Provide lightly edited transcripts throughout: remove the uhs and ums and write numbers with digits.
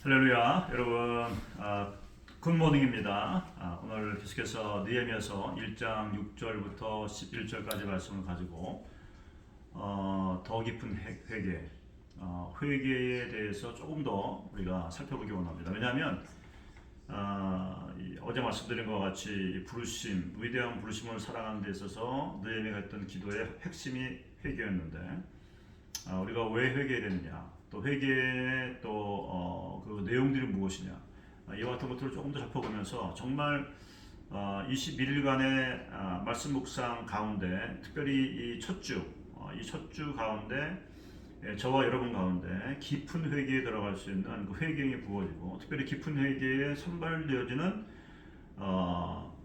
할렐루야, 여러분, 굿모닝입니다. 오늘 계속해서 느헤미야서 1장 6절부터 11절까지 말씀을 가지고 더 깊은 회개, 회개에 대해서 조금 더 우리가 살펴보기 원합니다. 왜냐하면 어제 말씀드린 것 같이 부르심, 위대한 부르심을 살아가는 데 있어서 느헤미야가 했던 기도의 핵심이 회개였는데, 우리가 왜 회개해야 되느냐, 또 회개의 그 내용들이 무엇이냐, 이와 같은 것들을 조금 더 살펴보면서 정말 21일간의 말씀 묵상 가운데, 특별히 이 첫 주 가운데 저와 여러분 가운데 깊은 회개에 들어갈 수 있는 그 회개가 부어지고, 특별히 깊은 회개에 선발되어지는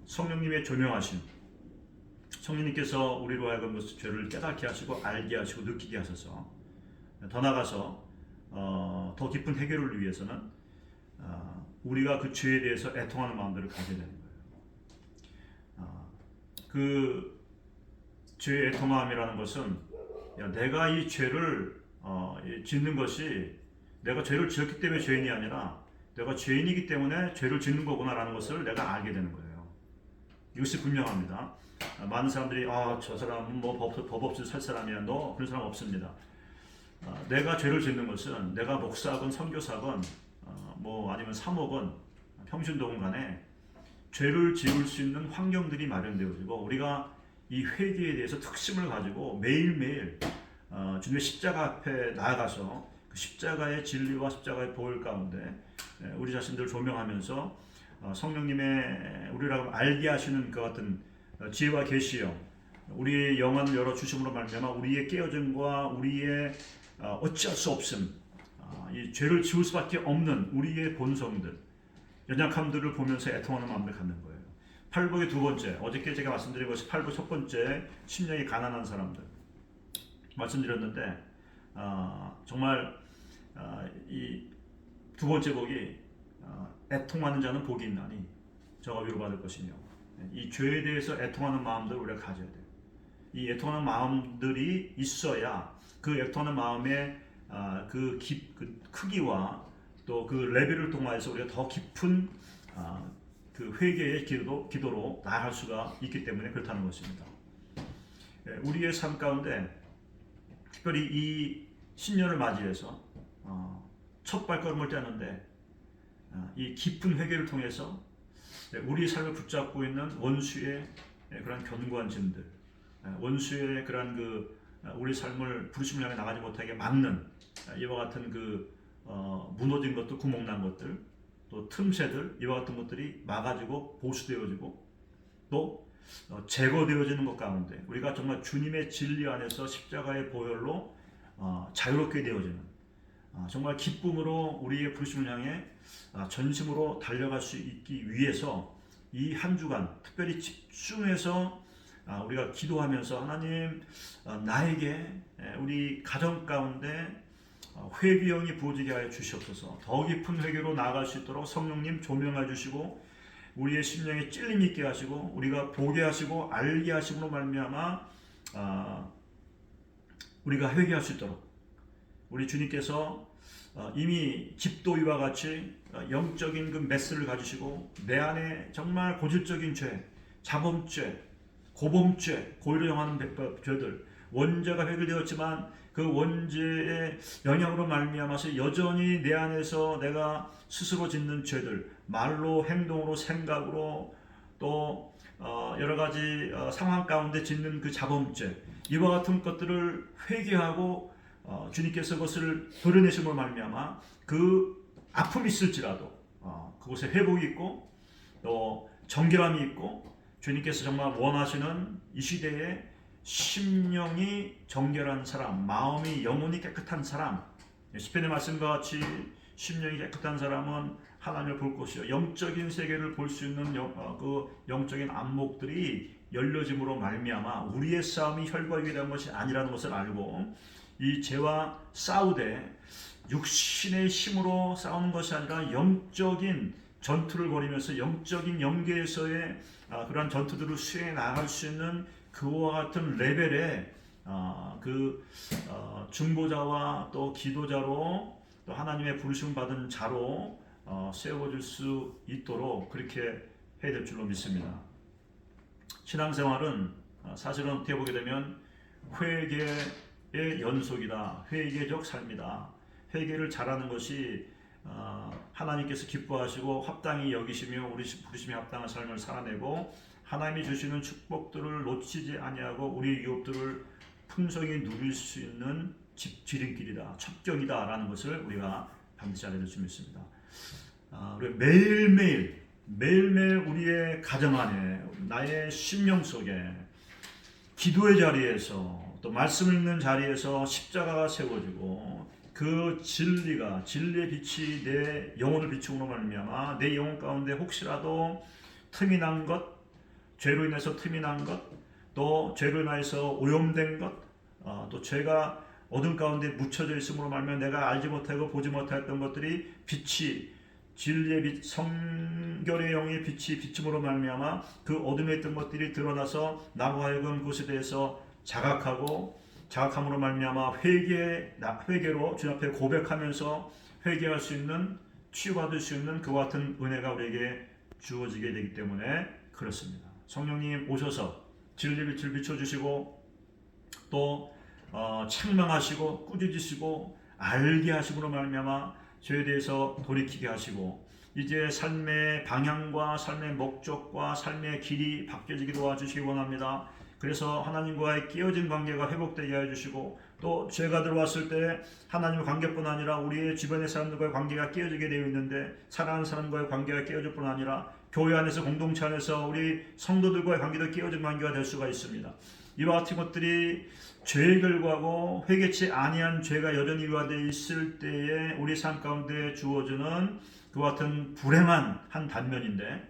성령님의 조명하심, 성령님께서 우리로 하여금 그 죄를 깨닫게 하시고 알게 하시고 느끼게 하셔서 더 나아가서 더 깊은 해결을 위해서는 우리가 그 죄에 대해서 애통하는 마음들을 가져야 되는 거예요. 그 죄의 애통함이라는 것은 내가 이 죄를 짓는 것이 내가 죄를 지었기 때문에 죄인이 아니라 내가 죄인이기 때문에 죄를 짓는 거구나라는 것을 내가 알게 되는 거예요. 이것이 분명합니다. 많은 사람들이 저 사람은 뭐 법 없이 살 사람이야. 너 그런 사람 없습니다. 내가 죄를 짓는 것은 내가 목사건 선교사건 뭐 아니면 사모건 평신도건 간에 죄를 지을 수 있는 환경들이 마련되어지고, 우리가 이 회개에 대해서 특심을 가지고 매일매일 주님의 십자가 앞에 나아가서 그 십자가의 진리와 십자가의 보혈 가운데 우리 자신들을 조명하면서 성령님의 우리라고 알게 하시는 그 같은 지혜와 계시요, 우리의 영안을 열어 주심으로 말미암아 우리의 깨어짐과 우리의 어찌할 수 없음, 이 죄를 지을 수밖에 없는 우리의 본성들, 연약함들을 보면서 애통하는 마음을 갖는 거예요. 팔복의 두 번째, 어저께 제가 말씀드린 것이 팔복 첫 번째, 심령이 가난한 사람들 말씀드렸는데, 정말 이 두 번째 복이 애통하는 자는 복이 있나니 저가 위로받을 것이며, 이 죄에 대해서 애통하는 마음들을 우리가 가져야 돼요. 이 애통하는 마음들이 있어야 그 애통하는 마음의 그 크기와 또 그 레벨을 통해서 우리가 더 깊은 그 회개의 기도로 나아갈 수가 있기 때문에 그렇다는 것입니다. 우리의 삶 가운데 특별히 이 신년을 맞이해서 첫 발걸음을 떼는데 이 깊은 회개를 통해서 우리의 삶을 붙잡고 있는 원수의 그런 견고한 짐들, 원수의 그런 우리 삶을 부르심을 향해 나가지 못하게 막는 이와 같은 무너진 것들, 구멍난 것들, 또 틈새들, 이와 같은 것들이 막아지고 보수되어지고 또 제거되어지는 것 가운데 우리가 정말 주님의 진리 안에서 십자가의 보혈로 자유롭게 되어지는, 정말 기쁨으로 우리의 부르심을 향해 전심으로 달려갈 수 있기 위해서 이 한 주간 특별히 집중해서 우리가 기도하면서 하나님, 나에게 우리 가정 가운데 회개형이 부어지게 하여 주시옵소서. 더 깊은 회개로 나아갈 수 있도록 성령님 조명해 주시고 우리의 심령에 찔림이 있게 하시고 우리가 보게 하시고 알게 하심으로 말미암아 우리가 회개할 수 있도록 우리 주님께서 이미 집도이와 같이 영적인 그 메스를 가지시고 내 안에 정말 고질적인 죄, 자범죄, 고범죄, 고의로 정하는 죄들, 원죄가 해결되었지만 그 원죄의 영향으로 말미암아서 여전히 내 안에서 내가 스스로 짓는 죄들, 말로, 행동으로, 생각으로 또 여러 가지 상황 가운데 짓는 그 자범죄, 이와 같은 것들을 회개하고 주님께서 그것을 도려내심으로 말미암아 그 아픔이 있을지라도 그곳에 회복이 있고 또 정결함이 있고, 주님께서 정말 원하시는 이 시대에 심령이 정결한 사람, 마음이 영혼이 깨끗한 사람, 시편의 말씀과 같이 심령이 깨끗한 사람은 하나님을 볼 것이요 영적인 세계를 볼 수 있는 그 영적인 안목들이 열려짐으로 말미암아 우리의 싸움이 혈과 육에 대한 것이 아니라는 것을 알고 이 죄와 싸우되 육신의 힘으로 싸우는 것이 아니라 영적인 전투를 벌이면서 영적인 영계에서의 그러한 전투들을 수행해 나갈 수 있는 그와 같은 레벨의 중보자와 또 기도자로 또 하나님의 부르심 받은 자로 세워질 수 있도록 그렇게 해야 될 줄로 믿습니다. 신앙생활은 사실은 어떻게 보게 되면 회개의 연속이다. 회개적 삶이다. 회개를 잘하는 것이 하나님께서 기뻐하시고 합당히 여기시며 우리 부르심에 합당한 삶을 살아내고 하나님이 주시는 축복들을 놓치지 아니하고 우리의 유업들을 풍성히 누릴 수 있는 지름길이다. 첩경이다라는 것을 우리가 반드시 알아야 될 줄 믿습니다. 우리 매일매일 우리의 가정 안에 나의 심령 속에 기도의 자리에서 또 말씀 읽는 자리에서 십자가가 세워지고 그 진리의 빛이 내 영혼을 비추므로 말미암아 내 영혼 가운데 혹시라도 틈이 난 것, 죄로 인해서 틈이 난 것, 또 죄로 인해서 오염된 것, 또 죄가 어둠 가운데 묻혀져 있으므로 말미암아 내가 알지 못하고 보지 못했던 것들이 빛이 진리의 빛, 성결의 영의 빛이 비춤으로 말미암아 그 어둠에 있던 것들이 드러나서 나로 하여금 그것에 대해서 자각함으로 말미암아 회개로 주님 앞에 고백하면서 회개할 수 있는 치유받을 수 있는 그와 같은 은혜가 우리에게 주어지게 되기 때문에 그렇습니다. 성령님 오셔서 진리의 빛을 비춰주시고 또 책망하시고 꾸짖으시고 알게 하심으로 말미암아 죄에 대해서 돌이키게 하시고 이제 삶의 방향과 삶의 목적과 삶의 길이 바뀌어지게 도와주시기 원합니다. 그래서 하나님과의 끼어진 관계가 회복되게 해주시고 또 죄가 들어왔을 때 하나님의 관계뿐 아니라 우리의 주변의 사람들과의 관계가 끼어지게 되어 있는데 사랑하는 사람과의 관계가 끼어질 뿐 아니라 교회 안에서 공동체 안에서 우리 성도들과의 관계도 끼어진 관계가 될 수가 있습니다. 이와 같은 것들이 죄의 결과고 회개치 아니한 죄가 여전히 유화되어 있을 때에 우리 삶 가운데 주어지는 그와 같은 불행한 한 단면인데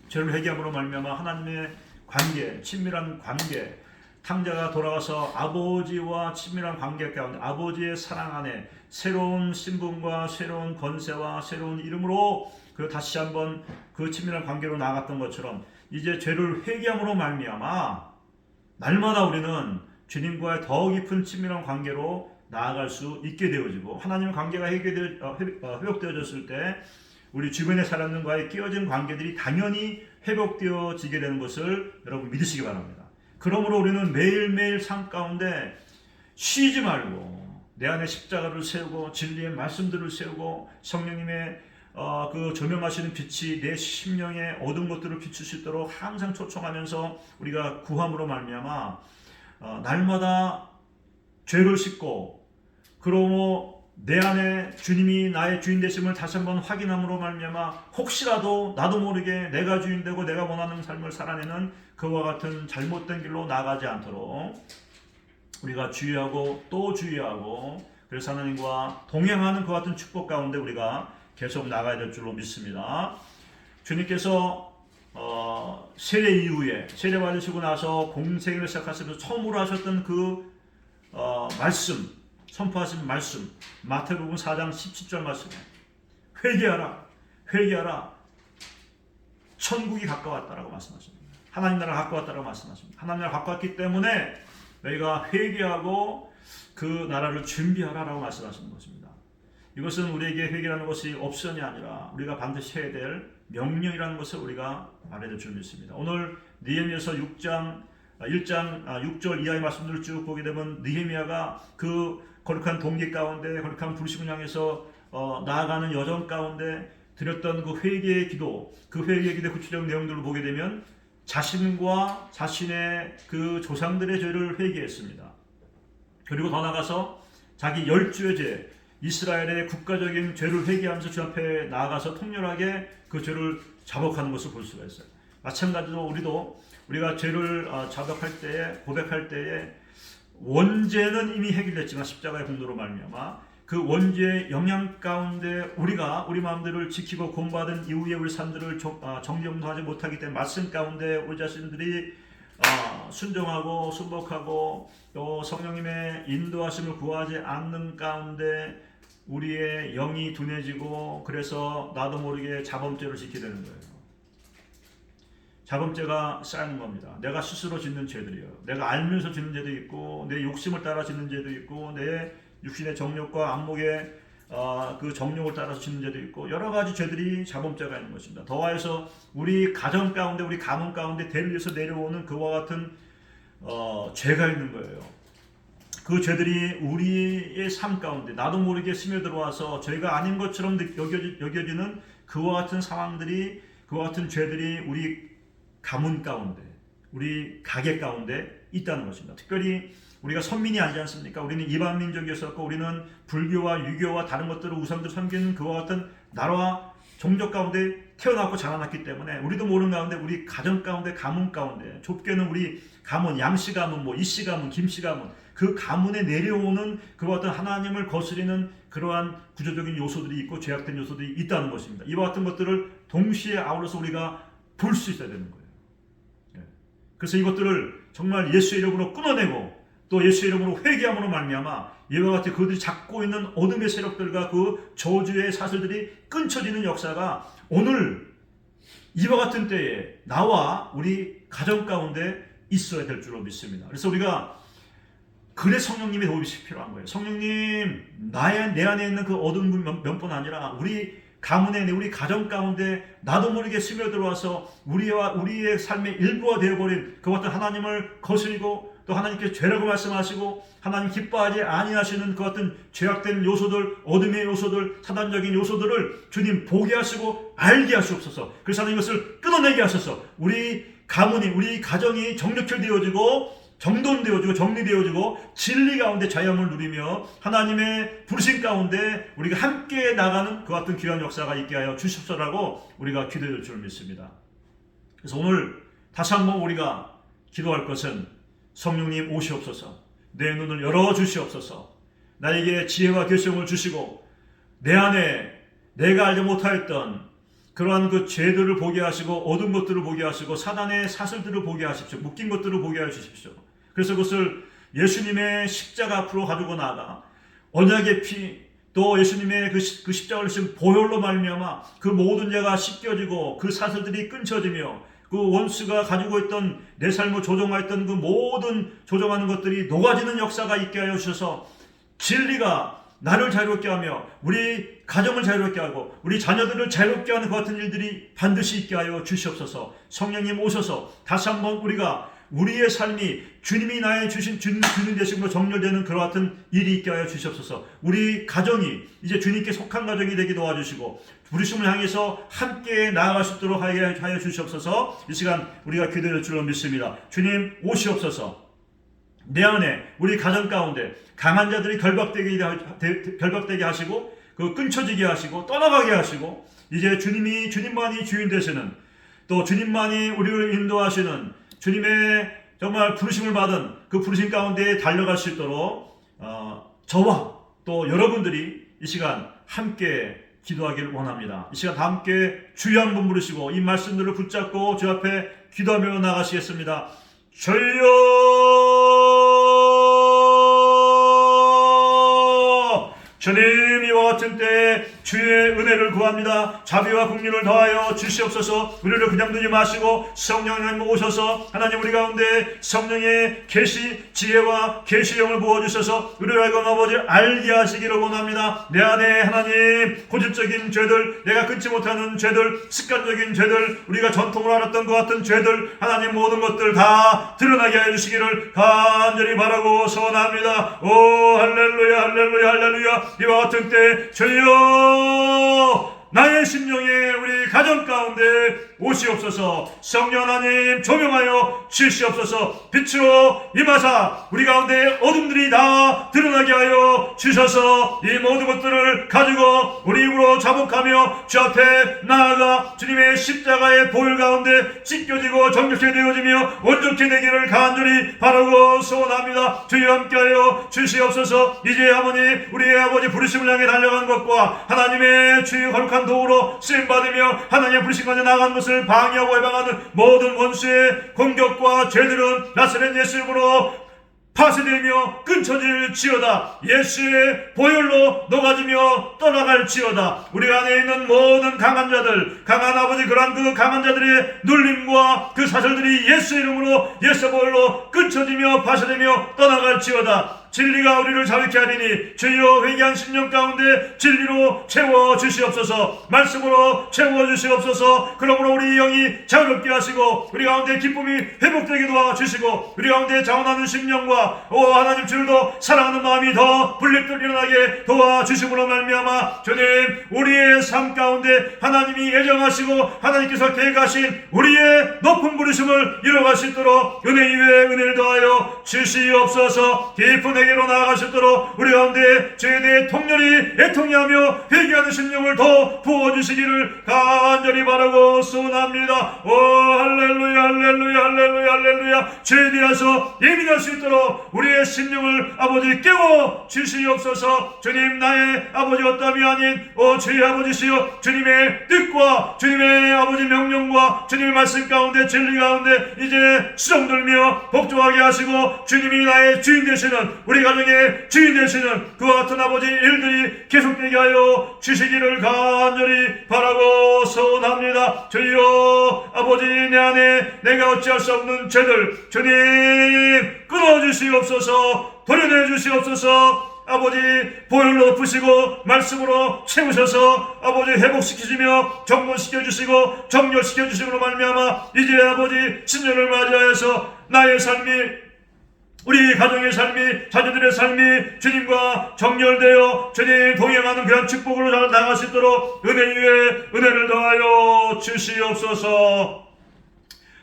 죄를 회개함으로 말미암아 하나님의 관계, 친밀한 관계, 탕자가 돌아가서 아버지와 친밀한 관계 가운데 아버지의 사랑 안에 새로운 신분과 새로운 권세와 새로운 이름으로 그 다시 한번 그 친밀한 관계로 나아갔던 것처럼 이제 죄를 회개함으로 말미암아 날마다 우리는 주님과의 더 깊은 친밀한 관계로 나아갈 수 있게 되어지고 하나님의 관계가 회복되어졌을 때 우리 주변의 사람들과의 끼어진 관계들이 당연히 회복되어지게 되는 것을 여러분 믿으시기 바랍니다. 그러므로 우리는 매일매일 삶 가운데 쉬지 말고 내 안에 십자가를 세우고 진리의 말씀들을 세우고 성령님의 그 조명하시는 빛이 내 심령의 어두운 것들을 비출 수 있도록 항상 초청하면서 우리가 구함으로 말미암아 날마다 죄를 씻고 그러므로 내 안에 주님이 나의 주인 되심을 다시 한번 확인함으로 말미암아 혹시라도 나도 모르게 내가 주인 되고 내가 원하는 삶을 살아내는 그와 같은 잘못된 길로 나가지 않도록 우리가 주의하고 또 주의하고 그래서 하나님과 동행하는 그와 같은 축복 가운데 우리가 계속 나가야 될 줄로 믿습니다. 주님께서 세례 이후에 세례 받으시고 나서 공생을 시작하시면서 처음으로 하셨던 그 말씀 선포하신 말씀 마태복음 4장 17절 말씀에 회개하라 천국이 가까웠다라고 말씀하십니다. 하나님 나라가 가까웠다라고 말씀하십니다. 하나님 나라가 가까웠기 때문에 너희가 회개하고 그 나라를 준비하라라고 말씀하시는 것입니다. 이것은 우리에게 회개라는 것이 옵션이 아니라 우리가 반드시 해야 될 명령이라는 것을 우리가 알아야 될 줄 믿습니다. 오늘 느헤미야서 1장 6절 이하의 말씀들을 쭉 보게 되면 느헤미야가 그 거룩한 동기 가운데 거룩한 부르심을 향해서 나아가는 여정 가운데 드렸던 그 회개의 기도, 그 회개의 기도의 구체적 내용들을 보게 되면 자신과 자신의 그 조상들의 죄를 회개했습니다. 그리고 더 나아가서 자기 열주의 죄, 이스라엘의 국가적인 죄를 회개하면서 주 앞에 나아가서 통렬하게 그 죄를 자복하는 것을 볼 수가 있어요. 마찬가지로 우리가 죄를 자복할 때에 고백할 때에 원죄는 이미 해결됐지만 십자가의 공로로 말미암아 그 원죄의 영향 가운데 우리가 우리 마음들을 지키고 구원받은 이후에 우리 삶들을 정정하지 못하기 때문에 말씀 가운데 우리 자신들이 순종하고 순복하고 또 성령님의 인도하심을 구하지 않는 가운데 우리의 영이 둔해지고 그래서 나도 모르게 자범죄를 지게 되는 거예요. 자범죄가 쌓이는 겁니다. 내가 스스로 짓는 죄들이요. 내가 알면서 짓는 죄도 있고 내 욕심을 따라 짓는 죄도 있고 내 육신의 정욕과 안목의 그 정욕을 따라서 짓는 죄도 있고 여러 가지 죄들이 자범죄가 있는 것입니다. 더하여서 우리 가정 가운데 우리 가문 가운데 대를 위해서 내려오는 그와 같은 죄가 있는 거예요. 그 죄들이 우리의 삶 가운데 나도 모르게 스며들어와서 죄가 아닌 것처럼 여겨지는 그와 같은 상황들이, 그와 같은 죄들이 우리 가문 가운데, 우리 가게 가운데 있다는 것입니다. 특별히 우리가 선민이 아니지 않습니까? 우리는 이방 민족이었었고 우리는 불교와 유교와 다른 것들을 우상들 섬기는 그와 같은 나라와 종족 가운데 태어났고 자라났기 때문에 우리도 모르는 가운데 우리 가정 가운데, 가문 가운데, 좁게는 우리 가문, 양씨 가문, 뭐 이씨 가문, 김씨 가문, 그 가문에 내려오는 그와 같은 하나님을 거스리는 그러한 구조적인 요소들이 있고 죄악된 요소들이 있다는 것입니다. 이와 같은 것들을 동시에 아울러서 우리가 볼 수 있어야 되는 거예요. 그래서 이것들을 정말 예수의 이름으로 끊어내고 또 예수의 이름으로 회개함으로 말미암아 이와 같이 그들이 잡고 있는 어둠의 세력들과 그 저주의 사슬들이 끊쳐지는 역사가 오늘 이와 같은 때에 나와 우리 가정 가운데 있어야 될 줄로 믿습니다. 그래서 우리가 그래 성령님의 도움이 필요한 거예요. 성령님, 내 안에 있는 그 어두운 면뿐 아니라 우리 가문에, 우리 가정 가운데 나도 모르게 스며들어와서 우리의 삶의 일부가 되어버린 그 같은 하나님을 거스리고 또 하나님께 죄라고 말씀하시고 하나님 기뻐하지 아니하시는 그 같은 죄악된 요소들, 어둠의 요소들, 사단적인 요소들을 주님 보게 하시고 알게 하시옵소서. 그래서 하나님 이것을 끊어내게 하셔서 우리 가문이, 우리 가정이 정력해 되어지고 정돈되어지고 정리되어지고 진리 가운데 자유함을 누리며 하나님의 부르심 가운데 우리가 함께 나가는 그 같은 귀한 역사가 있게 하여 주십시오라고 우리가 기도할 줄 믿습니다. 그래서 오늘 다시 한번 우리가 기도할 것은 성령님 오시옵소서, 내 눈을 열어주시옵소서, 나에게 지혜와 결심을 주시고 내 안에 내가 알지 못하였던 그러한 그 죄들을 보게 하시고 어두운 것들을 보게 하시고 사단의 사슬들을 보게 하십시오. 묶인 것들을 보게 하십시오. 그래서 그것을 예수님의 십자가 앞으로 가지고 나아가 언약의 피, 또 예수님의 그 십자가를 지신 보혈로 말미암아 그 모든 죄가 씻겨지고 그 사슬들이 끊쳐지며 그 원수가 가지고 있던 내 삶을 조종하였던 그 모든 조종하는 것들이 녹아지는 역사가 있게 하여 주셔서 진리가 나를 자유롭게 하며 우리 가정을 자유롭게 하고 우리 자녀들을 자유롭게 하는 그 같은 일들이 반드시 있게 하여 주시옵소서. 성령님 오셔서 다시 한번 우리의 삶이 주님이 나의 주신 주님 되심으로 정렬되는 그와 같은 일이 있게 하여 주시옵소서. 우리 가정이 이제 주님께 속한 가정이 되게 도와주시고 부르심을 향해서 함께 나아갈 수 있도록 하여 주시옵소서. 이 시간 우리가 기도할 줄로 믿습니다. 주님 오시옵소서. 내 안에 우리 가정 가운데 강한 자들이 결박되게 하시고 그 끊쳐지게 하시고 떠나가게 하시고 이제 주님만이 주인 되시는 또 주님만이 우리를 인도하시는 주님의 정말 부르심을 받은 그 부르심 가운데 달려갈 수 있도록 저와 또 여러분들이 이 시간 함께 기도하기를 원합니다. 이 시간 함께 주여 한 번 부르시고 이 말씀들을 붙잡고 주 앞에 기도하며 나가시겠습니다. 주여, 주님 이와 같은 때 주의 은혜를 구합니다. 자비와 긍휼을 더하여 주시옵소서. 우리를 그냥 두지 마시고 성령님 오셔서 하나님 우리 가운데 성령의 계시, 지혜와 계시령을 부어주셔서 우리를 하여금 아버지를 알게 하시기를 원합니다. 내 안에 하나님 고집적인 죄들, 내가 끊지 못하는 죄들, 습관적인 죄들, 우리가 전통으로 알았던 것 같은 죄들, 하나님 모든 것들 다 드러나게 해주시기를 간절히 바라고 소원합니다. 오 할렐루야 할렐루야 할렐루야. 이와 같은 때 주여 나의 심령에 우리 가정 가운데 오시옵소서. 성령 하나님 조명하여 주시옵소서. 빛으로 임하사 우리 가운데 어둠들이 다 드러나게 하여 주셔서 이 모든 것들을 가지고 우리 입으로 자복하며 주 앞에 나아가 주님의 십자가의 보혈 가운데 찢겨지고 정결케 되어지며 온전케 되기를 간절히 바라고 소원합니다. 주여 함께하여 주시옵소서. 이제 아버님 우리의 아버지 부르심을 향해 달려간 것과 하나님의 주의 거룩한 도구로 쓰임받으며 하나님의 부르심 가운데 나아가는 것을 방해하고 해방하는 모든 원수의 공격과 죄들은 나사렛 예수 이름으로 파쇄되며 끊쳐질지어다. 예수의 보혈로 녹아지며 떠나갈지어다. 우리 안에 있는 모든 강한 자들, 강한 아버지 그러한 그 강한 자들의 눌림과 그 사슬들이 예수 이름으로 예수 보혈로 끊쳐지며 파쇄되며 떠나갈지어다. 진리가 우리를 자유케 하리니 주여 회개한 심령 가운데 진리로 채워주시옵소서. 말씀으로 채워주시옵소서. 그러므로 우리 영이 자유롭게 하시고 우리 가운데 기쁨이 회복되게 도와주시고 우리 가운데 자원하는 심령과 하나님 주를 더 사랑하는 마음이 더 불릴듯 일어나게 도와주심으로 말미암아 주님 우리의 삶 가운데 하나님이 예정하시고 하나님께서 계획하신 우리의 높은 부르심을 이뤄갈 수 있도록 은혜 위에 은혜를 더하여 주시옵소서. 깊은 회개로 나아갈 수 있도록 우리 가운데 죄에 대해 통렬히 애통하며 회개하는 심령을 더 부어주시기를 간절히 바라고 소원합니다. 오 할렐루야 할렐루야 할렐루야 할렐루야. 죄에 대해서 예민할 수 있도록 우리의 심령을 아버지 깨워 주시옵소서. 주님 나의 아버지였다미 아닌 주의 아버지시여 주님의 뜻과 주님의 아버지 명령과 주님의 말씀 가운데 진리 가운데 이제 수정들며 복종하게 하시고 주님이 나의 주인 되시는 우리 가정의 주인 되시는 그와 같은 아버지 일들이 계속되게 하여 주시기를 간절히 바라고 소원합니다. 주여 아버지 내 안에 내가 어찌할 수 없는 죄들 주님 끊어주시옵소서. 도려내 주시옵소서. 아버지 보혈로 덮으시고 말씀으로 채우셔서 아버지 회복시키시며 정돈시켜주시고 정렬시켜주심으로 말미암아 이제 아버지 신년을 맞이하여서 나의 삶이 우리 가정의 삶이 자녀들의 삶이 주님과 정렬되어 주님 동행하는 그런 축복으로 잘 나갈 수 있도록 은혜 위에 은혜를 더하여 주시옵소서.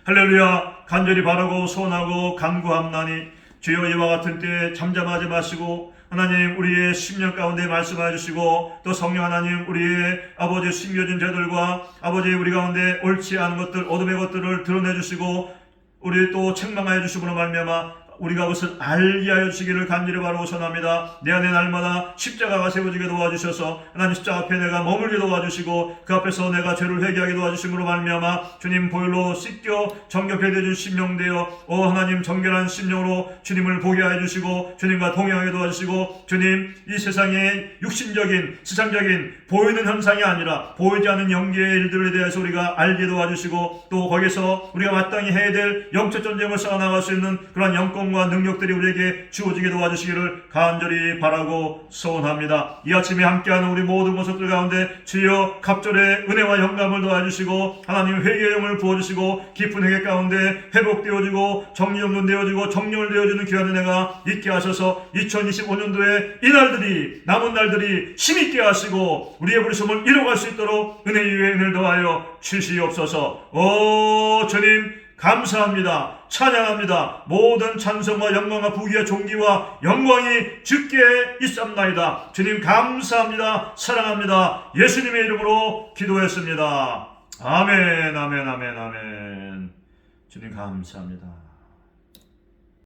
할렐루야. 간절히 바라고 소원하고 간구함나니 주여 이와 같은 때에 잠잠하지 마시고 하나님 우리의 심령 가운데 말씀하여 주시고 또 성령 하나님 우리의 아버지 숨겨진 죄들과 아버지 우리 가운데 옳지 않은 것들 어둠의 것들을 드러내 주시고 우리 또 책망하여 주시므로 말미암아 우리가 그것을 알게 하여 주시기를 간절히 바라고 선합니다. 내 안에 날마다 십자가가 세워지게 도와주셔서 하나님 십자가 앞에 내가 머물게 도와주시고 그 앞에서 내가 죄를 회개하게 도와주심으로 말미암아 주님 보혈로 씻겨 정결케 되어준 심령 되어 하나님 정결한 심령으로 주님을 보게 하여 주시고 주님과 동행하게 도와주시고 주님 이 세상의 육신적인 세상적인 보이는 현상이 아니라 보이지 않는 영계의 일들에 대해서 우리가 알게 도와주시고 또 거기서 우리가 마땅히 해야 될 영적 전쟁을 쌓아나갈 수 있는 그런 영권 과 능력들이 우리에게 주어지게 도와주시기를 간절히 바라고 소원합니다. 이 아침에 함께하는 우리 모든 모습들 가운데 주여 갑절의 은혜와 영감을 도와주시고 하나님 회개의 영을 부어주시고 깊은 회개 가운데 회복되어지고 정리정돈되어지고 정렬되어지는 귀한 은혜가 있게 하셔서 2025년도에 이 날들이 남은 날들이 힘있게 하시고 우리의 부르심을 이뤄갈 수 있도록 은혜 위에 은혜를 더하여 주시옵소서. 주님 감사합니다. 찬양합니다. 모든 찬송과 영광과 부귀와 존귀와 영광이 주께 있사옵나이다. 주님 감사합니다. 사랑합니다. 예수님의 이름으로 기도했습니다. 아멘 아멘 아멘 아멘. 주님 감사합니다.